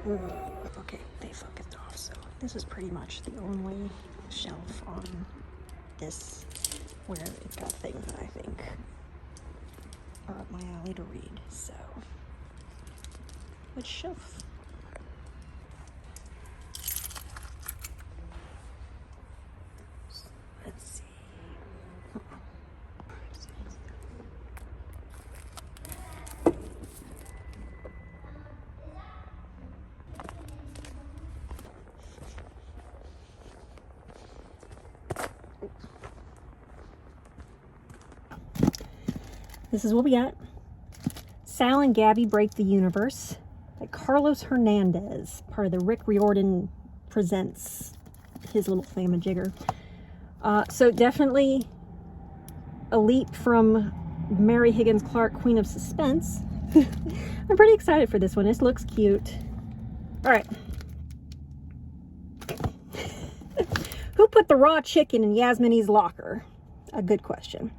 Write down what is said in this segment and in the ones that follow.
Okay, they focused off, so this is pretty much the only shelf on this where it's got things that I think are up my alley to read. So, which shelf? Let's see. This is what we got. Sal and Gabby Break the Universe by Carlos Hernandez, part of the Rick Riordan Presents, his little thamajigger. So definitely a leap from Mary Higgins Clark, Queen of Suspense. I'm pretty excited for this one. This looks cute. All right. Who put the raw chicken in Yasmini's locker? A good question.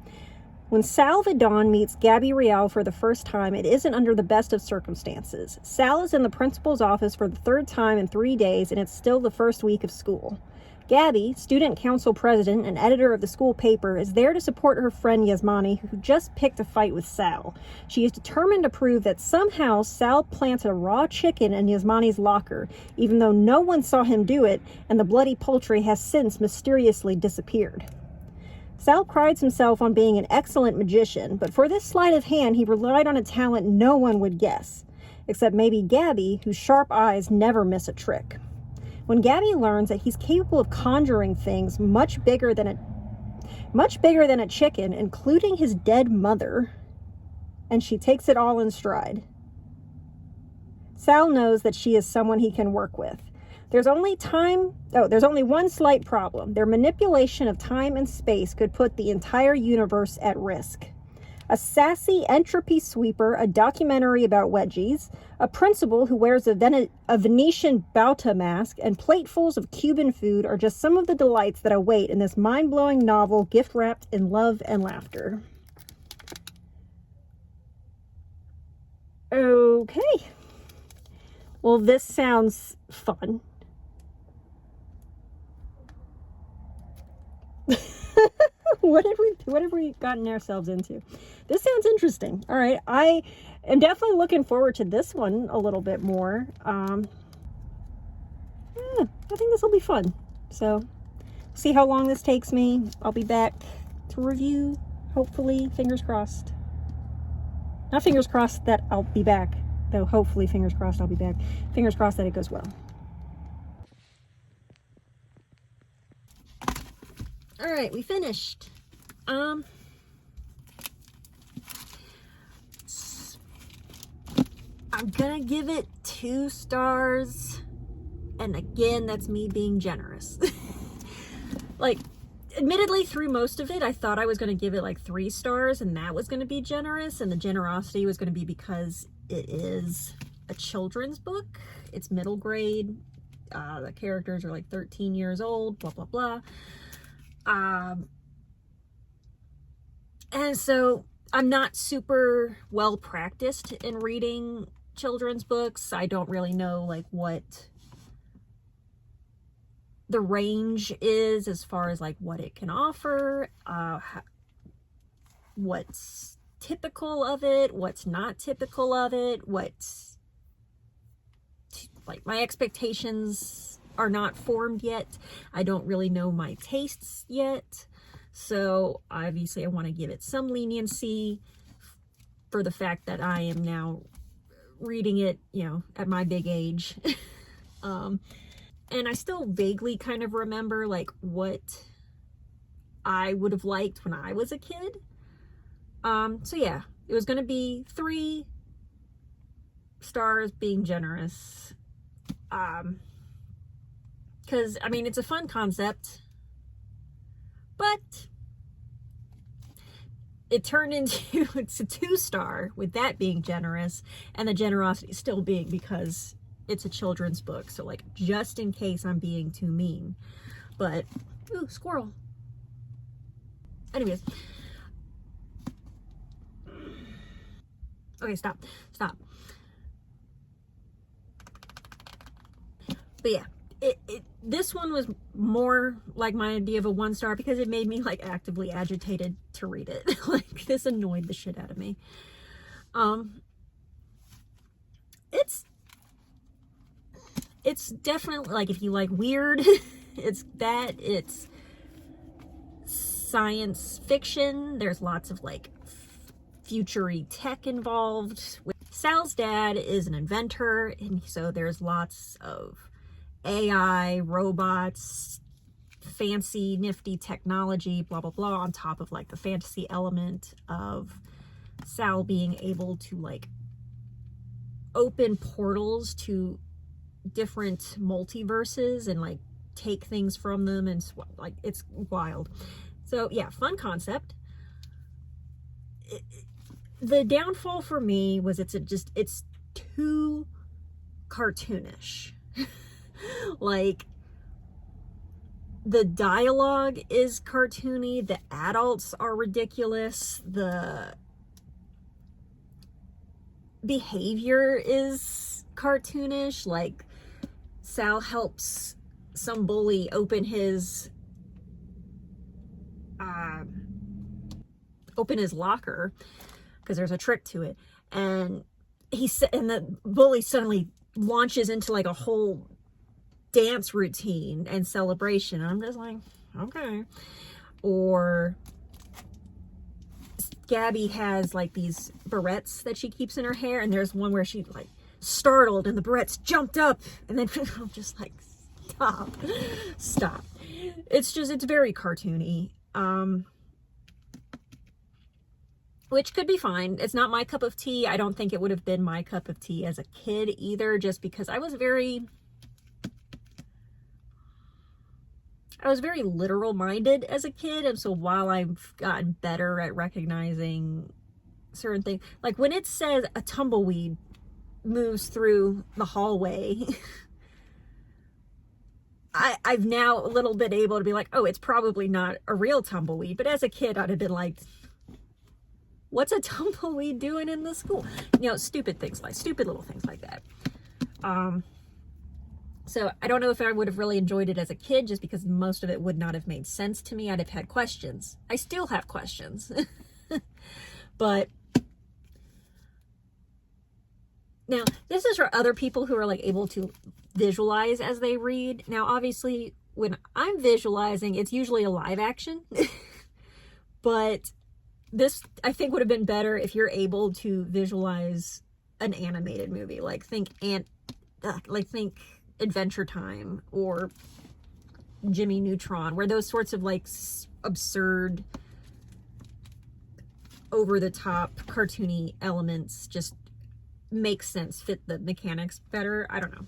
When Sal Vidon meets Gabby Real for the first time, it isn't under the best of circumstances. Sal is in the principal's office for the third time in 3 days, and it's still the first week of school. Gabby, student council president and editor of the school paper, is there to support her friend Yasmani, who just picked a fight with Sal. She is determined to prove that somehow Sal planted a raw chicken in Yasmani's locker, even though no one saw him do it, and the bloody poultry has since mysteriously disappeared. Sal prides himself on being an excellent magician, but for this sleight of hand, he relied on a talent no one would guess, except maybe Gabby, whose sharp eyes never miss a trick. When Gabby learns that he's capable of conjuring things much bigger than a chicken, including his dead mother, and she takes it all in stride. Sal knows that she is someone he can work with. There's only one slight problem. Their manipulation of time and space could put the entire universe at risk. A sassy entropy sweeper, a documentary about wedgies, a principal who wears a Venetian Bauta mask, and platefuls of Cuban food are just some of the delights that await in this mind-blowing novel gift-wrapped in love and laughter. Okay. Well, this sounds fun. What have we gotten ourselves into? This sounds interesting. All right, I am definitely looking forward to this one a little bit more. I think this will be fun. So, see how long this takes me. I'll be back to review, hopefully, fingers crossed. Not fingers crossed that I'll be back, though hopefully, fingers crossed I'll be back. Fingers crossed that it goes well. All right, we finished. I'm gonna give it 2 stars, and again, that's me being generous. Like, admittedly, through most of it, I thought I was gonna give it like 3 stars, and that was gonna be generous, and the generosity was gonna be because it is a children's book. It's middle grade. The characters are like 13 years old, blah, blah, blah. And so I'm not super well practiced in reading children's books. I don't really know like what the range is as far as like what it can offer, what's typical of it, what's not typical of it, what's like my expectations are not formed yet. I don't really know my tastes yet. So obviously I want to give it some leniency for the fact that I am now reading it, at my big age. And I still vaguely kind of remember like what I would have liked when I was a kid. So yeah, it was going to be 3 stars being generous. Because, I mean, it's a fun concept, but it turned into, it's a 2-star with that being generous, and the generosity still being because it's a children's book. So, like, just in case I'm being too mean. But, ooh, squirrel. Anyways. Okay, stop. But yeah, this one was more like my idea of a 1-star because it made me like actively agitated to read it. Like, this annoyed the shit out of me. It's definitely, like, if you like weird, it's science fiction. There's lots of like future-y tech involved. Sal's dad is an inventor, and so there's lots of AI, robots, fancy, nifty technology, blah, blah, blah, on top of like the fantasy element of Sal being able to like open portals to different multiverses and like take things from them, and like, it's wild. So yeah, fun concept. The downfall for me was it's too cartoonish. Like, the dialogue is cartoony, the adults are ridiculous, the behavior is cartoonish. Like, Sal helps some bully open his locker because there's a trick to it, and the bully suddenly launches into like a whole dance routine and celebration, and I'm just like, okay. Or Gabby has like these barrettes that she keeps in her hair, and there's one where she like startled and the barrettes jumped up, and then I'm just like, stop. It's very cartoony, which could be fine. It's not my cup of tea. I don't think it would have been my cup of tea as a kid either, just because I was very literal minded as a kid. And so while I've gotten better at recognizing certain things, like when it says a tumbleweed moves through the hallway, I've now a little bit able to be like, oh, it's probably not a real tumbleweed. But as a kid, I'd have been like, what's a tumbleweed doing in the school? You know, stupid little things like that. So I don't know if I would have really enjoyed it as a kid, just because most of it would not have made sense to me. I'd have had questions. I still have questions. But now, this is for other people who are like able to visualize as they read. Now, obviously, when I'm visualizing, it's usually a live action. But this, I think, would have been better if you're able to visualize an animated movie. Like, think Adventure Time or Jimmy Neutron, where those sorts of like absurd, over-the-top, cartoony elements just make sense, fit the mechanics better. I don't know.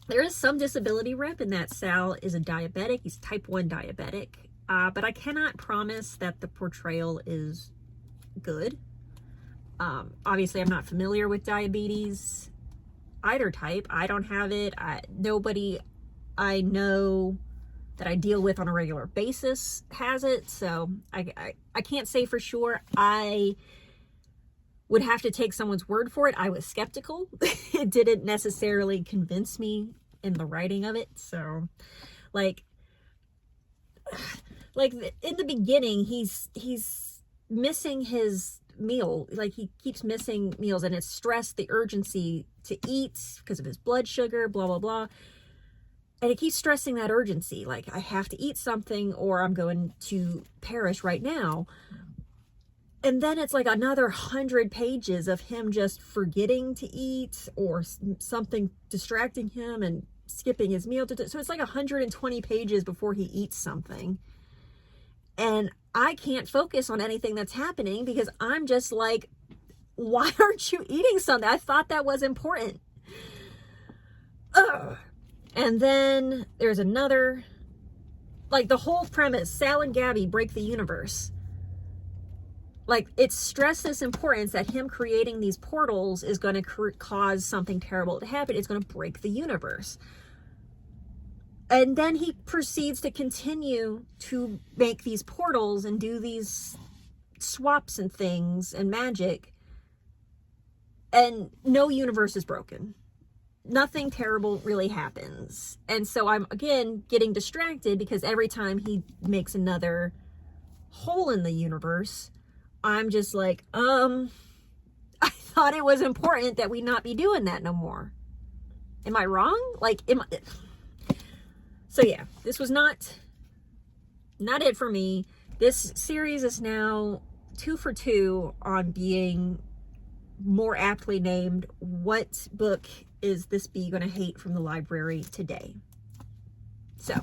There is some disability rep in that Sal is a diabetic. He's type 1 diabetic. But I cannot promise that the portrayal is good. Obviously, I'm not familiar with diabetes, either type. I don't have it. Nobody I know that I deal with on a regular basis has it. So I can't say for sure. I would have to take someone's word for it. I was skeptical. It didn't necessarily convince me in the writing of it. So, like in the beginning, he's missing his meal. Like, he keeps missing meals, and it's stress, the urgency to eat because of his blood sugar, blah, blah, blah. And it keeps stressing that urgency. Like, I have to eat something or I'm going to perish right now. And then it's like another 100 pages of him just forgetting to eat or something distracting him and skipping his meal. So it's like 120 pages before he eats something. And I can't focus on anything that's happening because I'm just like, why aren't you eating something? I thought that was important. Ugh. And then there's another, like, the whole premise, Sal and Gabby break the universe. Like, it stressed this importance that him creating these portals is going to cause something terrible to happen. It's going to break the universe. And then he proceeds to continue to make these portals and do these swaps and things and magic. And no universe is broken. nothing terrible really happens. And so I'm, again, getting distracted because every time he makes another hole in the universe, I'm just like, I thought it was important that we not be doing that no more. Am I wrong? Like, so yeah, this was not it for me. This series is now 2 for 2 on being more aptly named, what book is this bee gonna hate from the library today? So